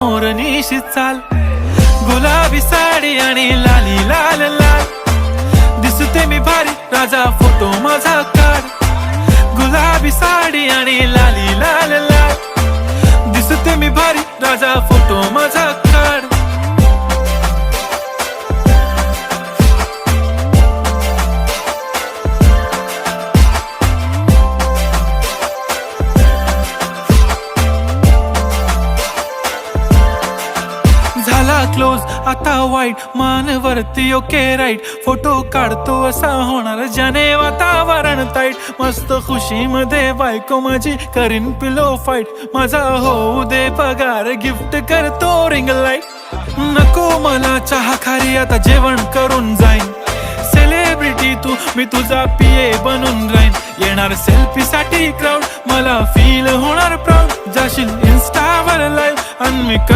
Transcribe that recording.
मोरनीशी चाल, गुलाबी साडी आणि लाली लाल लाल, दिसते मी भारी राजा फोटो माझा काढ. गुलाबी साडी आणि लाली लाल लाल, दिसते मी भारी राजा फोटो माझा काढ. झाला क्लोज आता वाईट, मानवरती ओके राईट, फोटो काढतो असा होणार ज्याने वातावरण ताईट. मस्त खुशी मध्ये बायको माझी करीन पिलो फाईट, माझा होऊ दे पगार गिफ्ट करतो रिंग लाईट. नको मला चहा खारी आता जेवण करून जाईन, सेलिब्रिटी तू मी तुझा पिये बनून राहीन. येणार सेल्फी साठी क्राऊड, मला फील होणार प्राऊड, जाशील इन्स्टावर लाईव्ह आणि मी